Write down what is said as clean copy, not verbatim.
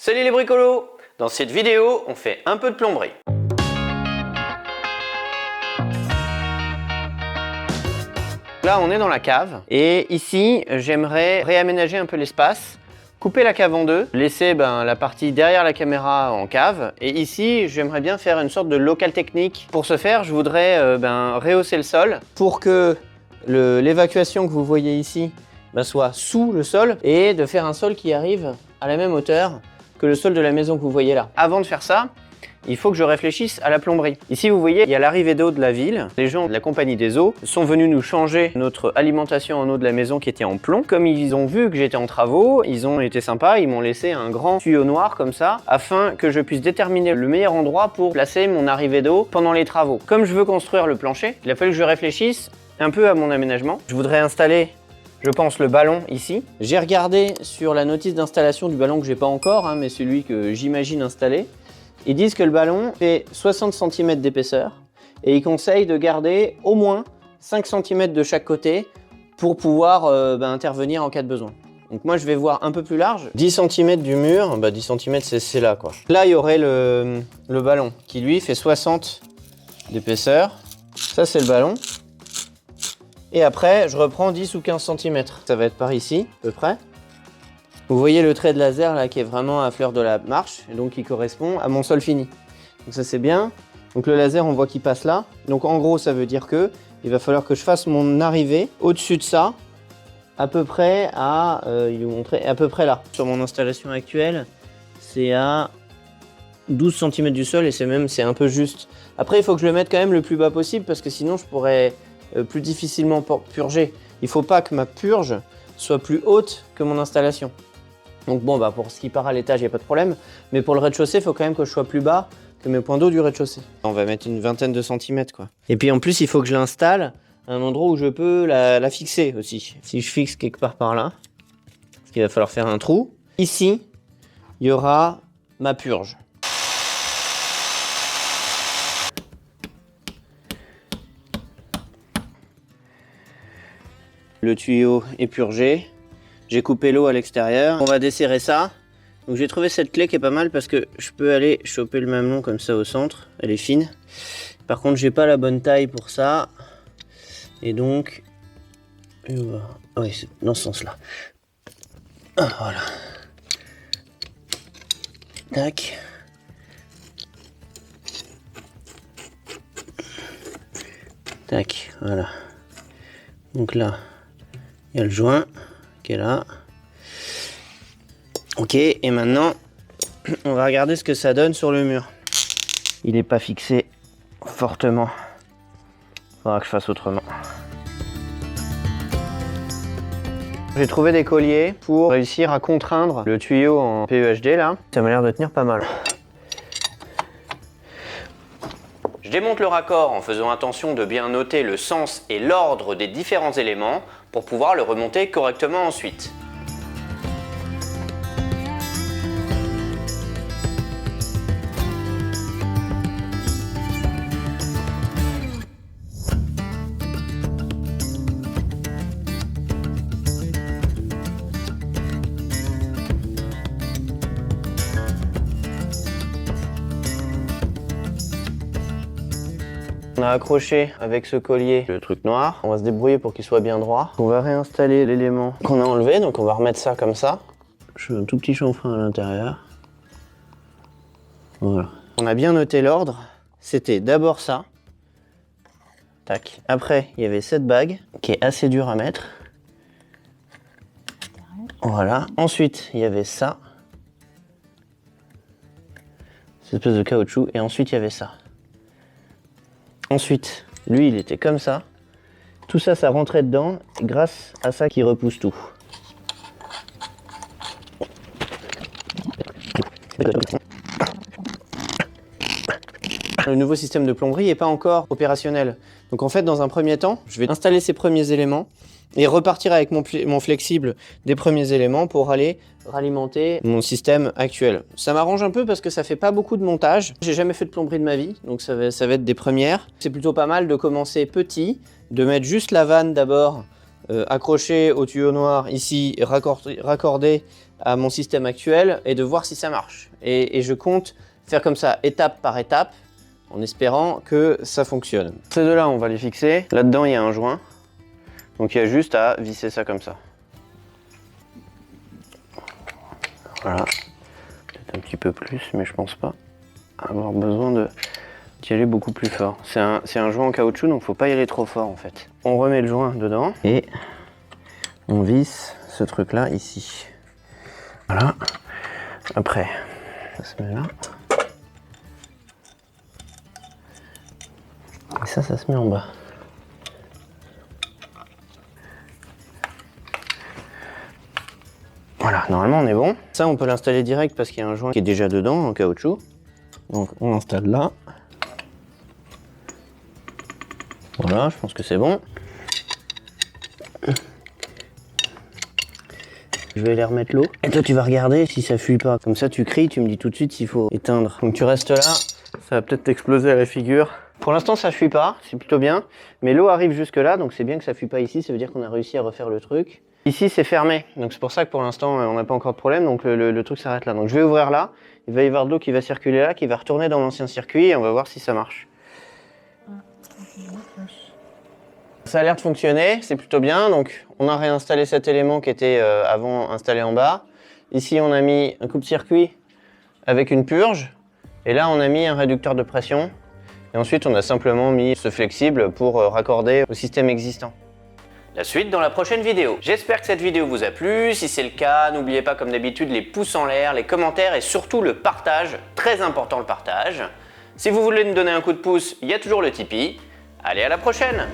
Salut les bricolos! Dans cette vidéo, on fait un peu de plomberie. Là, on est dans la cave et ici, j'aimerais réaménager un peu l'espace, couper la cave en deux, laisser la partie derrière la caméra en cave et ici, j'aimerais bien faire une sorte de local technique. Pour ce faire, je voudrais rehausser le sol pour que l'évacuation que vous voyez ici soit sous le sol et de faire un sol qui arrive à la même hauteur que le sol de la maison que vous voyez là. Avant de faire ça, il faut que je réfléchisse à la plomberie. Ici, vous voyez, il y a l'arrivée d'eau de la ville. Les gens de la compagnie des eaux sont venus nous changer notre alimentation en eau de la maison qui était en plomb. Comme ils ont vu que j'étais en travaux, ils ont été sympas, ils m'ont laissé un grand tuyau noir comme ça, afin que je puisse déterminer le meilleur endroit pour placer mon arrivée d'eau pendant les travaux. Comme je veux construire le plancher, il a fallu que je réfléchisse un peu à mon aménagement. Je voudrais installer, je pense, le ballon ici. J'ai regardé sur la notice d'installation du ballon que j'ai pas encore, mais celui que j'imagine installer. Ils disent que le ballon fait 60 cm d'épaisseur et ils conseillent de garder au moins 5 cm de chaque côté pour pouvoir intervenir en cas de besoin. Donc moi je vais voir un peu plus large. 10 cm du mur, 10 cm c'est là quoi. Là il y aurait le ballon qui lui fait 60 d'épaisseur. Ça c'est le ballon. Et après je reprends 10 ou 15 cm. Ça va être par ici à peu près. Vous voyez le trait de laser là qui est vraiment à fleur de la marche et donc qui correspond à mon sol fini. Donc ça c'est bien. Donc le laser on voit qu'il passe là. Donc en gros ça veut dire que il va falloir que je fasse mon arrivée au-dessus de ça à peu près à à peu près là. Sur mon installation actuelle, c'est à 12 cm du sol et c'est un peu juste. Après il faut que je le mette quand même le plus bas possible parce que sinon je pourrais plus difficilement purger. Il faut pas que ma purge soit plus haute que mon installation. Donc bon, pour ce qui part à l'étage, il n'y a pas de problème. Mais pour le rez-de-chaussée, il faut quand même que je sois plus bas que mes points d'eau du rez-de-chaussée. On va mettre une vingtaine de centimètres, quoi. Et puis en plus, il faut que je l'installe à un endroit où je peux la fixer aussi. Si je fixe quelque part par là, parce qu'il va falloir faire un trou. Ici, il y aura ma purge. Le tuyau est purgé. J'ai coupé l'eau à l'extérieur. On va desserrer ça. Donc j'ai trouvé cette clé qui est pas mal parce que je peux aller choper le mamelon comme ça au centre. Elle est fine. Par contre, j'ai pas la bonne taille pour ça. Et donc, oui, c'est dans ce sens-là. Voilà. Tac. Tac, voilà. Donc là, il y a le joint qui est là. Ok, et maintenant, on va regarder ce que ça donne sur le mur. Il n'est pas fixé fortement. Il faudra que je fasse autrement. J'ai trouvé des colliers pour réussir à contraindre le tuyau en PEHD là. Ça m'a l'air de tenir pas mal. Je démonte le raccord en faisant attention de bien noter le sens et l'ordre des différents éléments pour pouvoir le remonter correctement ensuite. On a accroché avec ce collier le truc noir. On va se débrouiller pour qu'il soit bien droit. On va réinstaller l'élément qu'on a enlevé, donc on va remettre ça comme ça. Je fais un tout petit chanfrein à l'intérieur. Voilà. On a bien noté l'ordre. C'était d'abord ça. Tac. Après, il y avait cette bague qui est assez dure à mettre. Voilà. Ensuite, il y avait ça. Cette espèce de caoutchouc. Et ensuite, il y avait ça. Ensuite, lui, il était comme ça. Tout ça, ça rentrait dedans grâce à ça qui repousse tout. Le nouveau système de plomberie n'est pas encore opérationnel. Donc en fait, dans un premier temps, je vais installer ces premiers éléments et repartir avec mon flexible des premiers éléments pour aller ralimenter mon système actuel. Ça m'arrange un peu parce que ça fait pas beaucoup de montage. J'ai jamais fait de plomberie de ma vie, donc ça va être des premières. C'est plutôt pas mal de commencer petit, de mettre juste la vanne d'abord accrocher au tuyau noir ici, raccorder à mon système actuel et de voir si ça marche. Et je compte faire comme ça, étape par étape, en espérant que ça fonctionne. Ces deux-là, on va les fixer. Là-dedans, il y a un joint. Donc il y a juste à visser ça comme ça. Voilà. Peut-être un petit peu plus, mais je pense pas avoir besoin d'y aller beaucoup plus fort. C'est un joint en caoutchouc, donc faut pas y aller trop fort en fait. On remet le joint dedans et on visse ce truc-là ici. Voilà. Après, ça se met là. Et ça se met en bas. Voilà, normalement on est bon. Ça, on peut l'installer direct parce qu'il y a un joint qui est déjà dedans en caoutchouc. Donc on l'installe là. Voilà, je pense que c'est bon. Je vais aller remettre l'eau. Et toi, tu vas regarder si ça fuit pas. Comme ça, tu cries, tu me dis tout de suite s'il faut éteindre. Donc tu restes là, ça va peut-être t'exploser à la figure. Pour l'instant, ça fuit pas, c'est plutôt bien. Mais l'eau arrive jusque là, donc c'est bien que ça fuit pas ici. Ça veut dire qu'on a réussi à refaire le truc. Ici, c'est fermé. Donc c'est pour ça que pour l'instant, on n'a pas encore de problème. Donc le truc s'arrête là. Donc je vais ouvrir là. Il va y avoir de l'eau qui va circuler là, qui va retourner dans l'ancien circuit et on va voir si ça marche. Ça a l'air de fonctionner, c'est plutôt bien. Donc on a réinstallé cet élément qui était avant installé en bas. Ici, on a mis un coupe-circuit avec une purge. Et là, on a mis un réducteur de pression. Et ensuite, on a simplement mis ce flexible pour raccorder au système existant. La suite dans la prochaine vidéo. J'espère que cette vidéo vous a plu. Si c'est le cas, n'oubliez pas comme d'habitude les pouces en l'air, les commentaires et surtout le partage. Très important le partage. Si vous voulez nous donner un coup de pouce, il y a toujours le Tipeee. Allez, à la prochaine!